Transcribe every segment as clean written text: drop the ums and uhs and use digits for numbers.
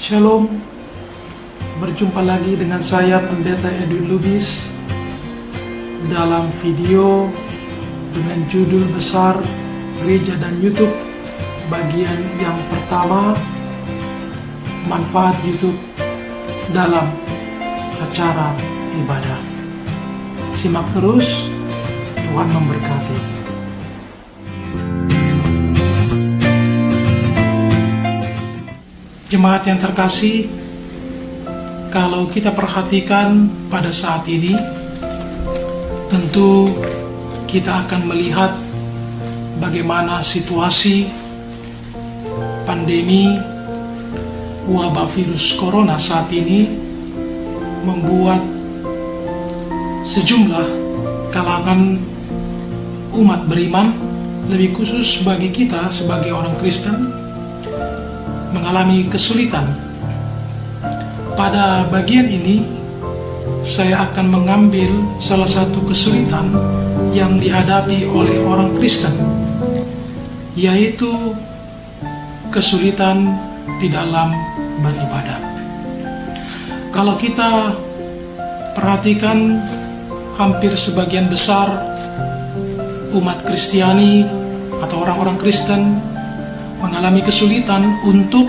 Shalom, berjumpa lagi dengan saya Pendeta Edwin Lubis dalam video dengan judul besar Gereja dan YouTube bagian yang pertama, manfaat YouTube dalam acara ibadah. Simak terus, Tuhan memberkati. Jemaat yang terkasih, kalau kita perhatikan pada saat ini, tentu kita akan melihat bagaimana situasi pandemi wabah virus corona saat ini membuat sejumlah kalangan umat beriman, lebih khusus bagi kita sebagai orang Kristen, mengalami kesulitan. Pada bagian ini, saya akan mengambil salah satu kesulitan yang dihadapi oleh orang Kristen, yaitu kesulitan di dalam beribadah. Kalau kita perhatikan, hampir sebagian besar umat Kristiani atau orang-orang Kristen mengalami kesulitan untuk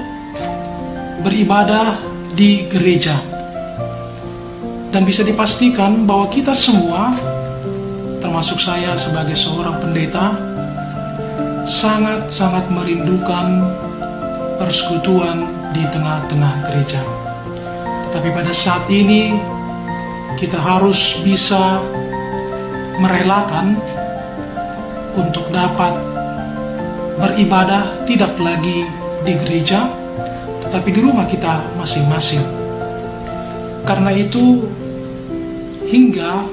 beribadah di gereja. Dan bisa dipastikan bahwa kita semua, termasuk saya sebagai seorang pendeta, sangat-sangat merindukan persekutuan di tengah-tengah gereja. Tetapi pada saat ini, kita harus bisa merelakan untuk dapat beribadah tidak lagi di gereja, tetapi di rumah kita masing-masing. Karena itu, hingga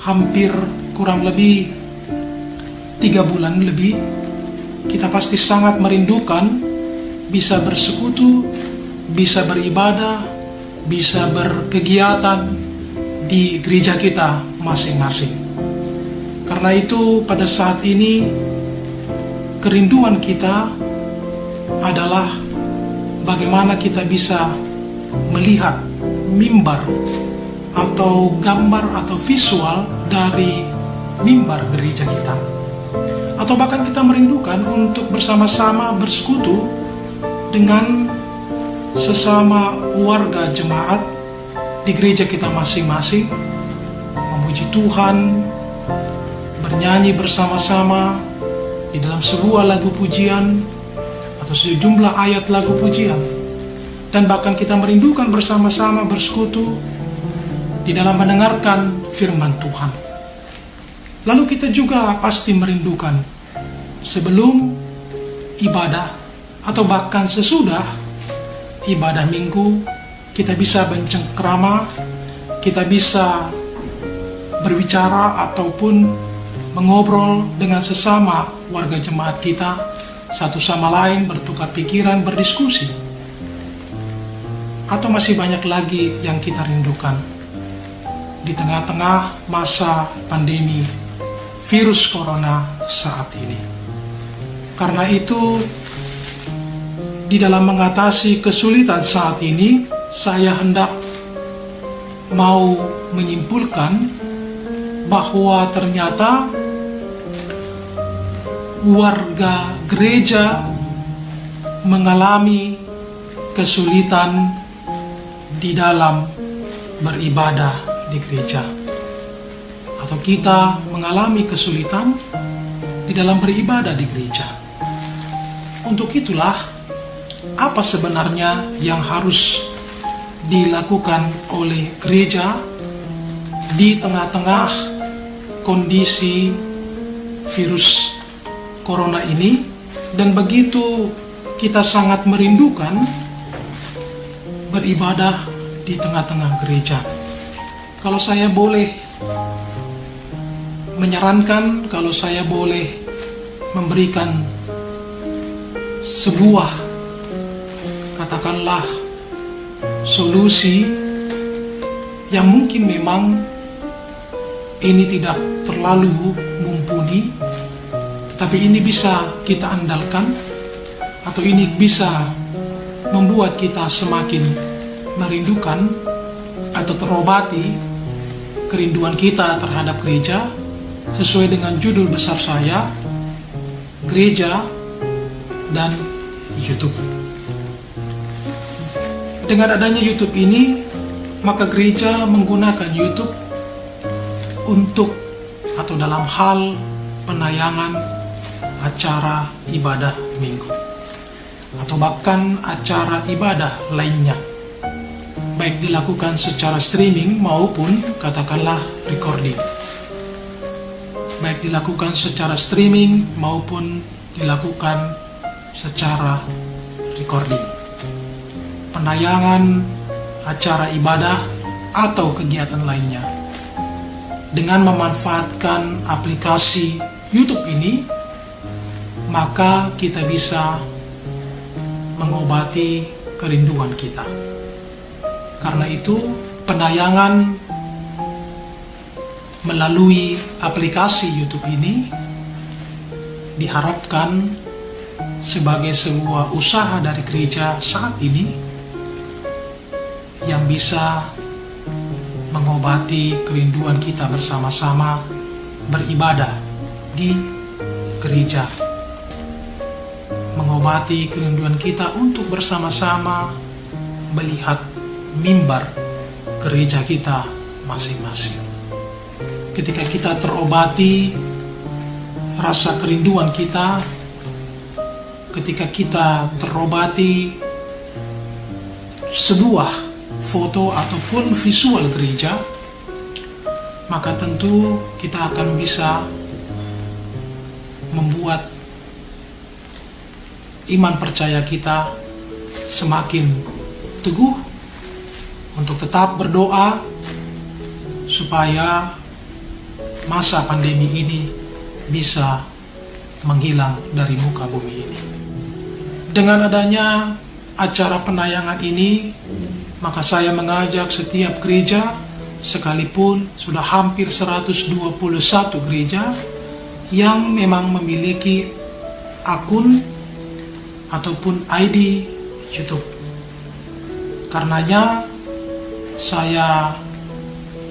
hampir kurang lebih 3 bulan lebih, kita pasti sangat merindukan bisa bersekutu, bisa beribadah, bisa berkegiatan di gereja kita masing-masing. Karena itu, pada saat ini kerinduan kita adalah bagaimana kita bisa melihat mimbar atau gambar atau visual dari mimbar gereja kita. Atau bahkan kita merindukan untuk bersama-sama bersekutu dengan sesama warga jemaat di gereja kita masing-masing, memuji Tuhan, bernyanyi bersama-sama di dalam sebuah lagu pujian atau sejumlah ayat lagu pujian, dan bahkan kita merindukan bersama-sama bersekutu di dalam mendengarkan firman Tuhan. Lalu kita juga pasti merindukan sebelum ibadah atau bahkan sesudah ibadah minggu, kita bisa bercengkrama, kita bisa berbicara ataupun mengobrol dengan sesama warga jemaat kita, satu sama lain bertukar pikiran, berdiskusi. Atau masih banyak lagi yang kita rindukan di tengah-tengah masa pandemi virus corona saat ini. Karena itu, di dalam mengatasi kesulitan saat ini, saya hendak mau menyimpulkan bahwa ternyata warga gereja mengalami kesulitan di dalam beribadah di gereja, atau kita mengalami kesulitan di dalam beribadah di gereja. Untuk itulah, apa sebenarnya yang harus dilakukan oleh gereja di tengah-tengah kondisi virus corona ini, dan begitu kita sangat merindukan beribadah di tengah-tengah gereja. Kalau saya boleh menyarankan, kalau saya boleh memberikan sebuah, katakanlah, solusi yang mungkin memang ini tidak terlalu mumpuni, tapi ini bisa kita andalkan, atau ini bisa membuat kita semakin merindukan atau terobati kerinduan kita terhadap gereja, sesuai dengan judul besar saya, Gereja dan YouTube. Dengan adanya YouTube ini, maka gereja menggunakan YouTube untuk atau dalam hal penayangan acara ibadah minggu atau bahkan acara ibadah lainnya, baik dilakukan secara streaming maupun katakanlah recording. Baik dilakukan secara streaming maupun dilakukan secara recording. Penayangan acara ibadah atau kegiatan lainnya. Dengan memanfaatkan aplikasi YouTube ini, maka kita bisa mengobati kerinduan kita. Karena itu, penayangan melalui aplikasi YouTube ini diharapkan sebagai sebuah usaha dari gereja saat ini yang bisa mengobati kerinduan kita bersama-sama beribadah di gereja, mengobati kerinduan kita untuk bersama-sama melihat mimbar gereja kita masing-masing. Ketika kita terobati rasa kerinduan kita, ketika kita terobati sebuah foto ataupun visual gereja, maka tentu kita akan bisa membuat iman percaya kita semakin teguh untuk tetap berdoa supaya masa pandemi ini bisa menghilang dari muka bumi ini. Dengan adanya acara penayangan ini, maka saya mengajak setiap gereja, sekalipun sudah hampir 121 gereja yang memang memiliki akun ataupun ID YouTube. Karenanya saya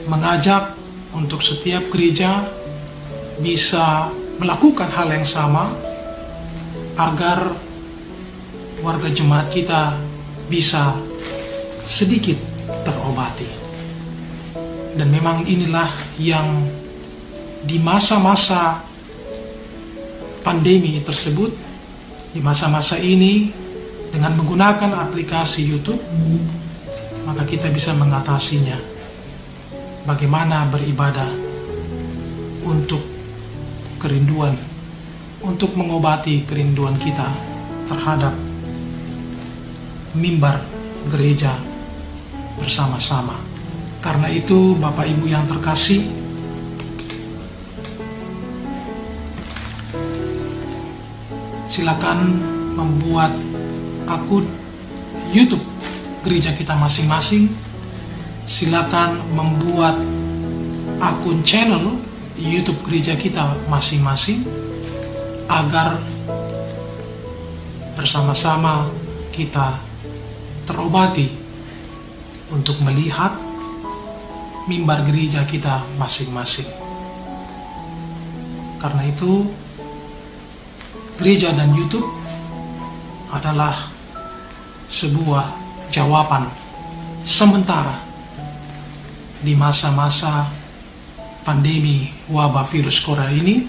mengajak untuk setiap gereja bisa melakukan hal yang sama agar warga jemaat kita bisa sedikit terobati. Dan memang inilah yang di masa-masa pandemi tersebut, di masa-masa ini dengan menggunakan aplikasi YouTube, maka kita bisa mengatasinya. Bagaimana beribadah untuk kerinduan, untuk mengobati kerinduan kita terhadap mimbar gereja bersama-sama. Karena itu, Bapak Ibu yang terkasih, silakan membuat akun YouTube gereja kita masing-masing. Silakan membuat akun channel YouTube gereja kita masing-masing agar bersama-sama kita terobati untuk melihat mimbar gereja kita masing-masing. Karena itu, gereja dan YouTube adalah sebuah jawaban sementara di masa-masa pandemi wabah virus corona ini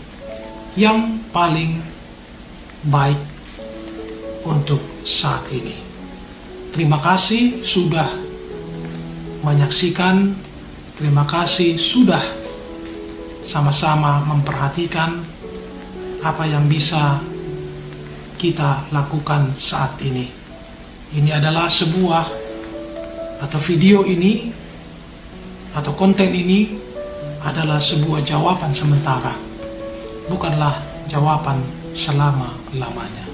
yang paling baik untuk saat ini. Terima kasih sudah menyaksikan, terima kasih sudah sama-sama memperhatikan apa yang bisa kita lakukan saat ini. Ini adalah sebuah atau video ini atau konten ini adalah sebuah jawaban sementara, bukanlah jawaban selama-lamanya.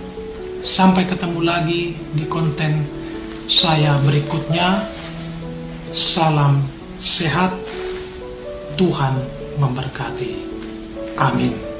Sampai ketemu lagi di konten saya berikutnya. Salam sehat, Tuhan memberkati. Amin.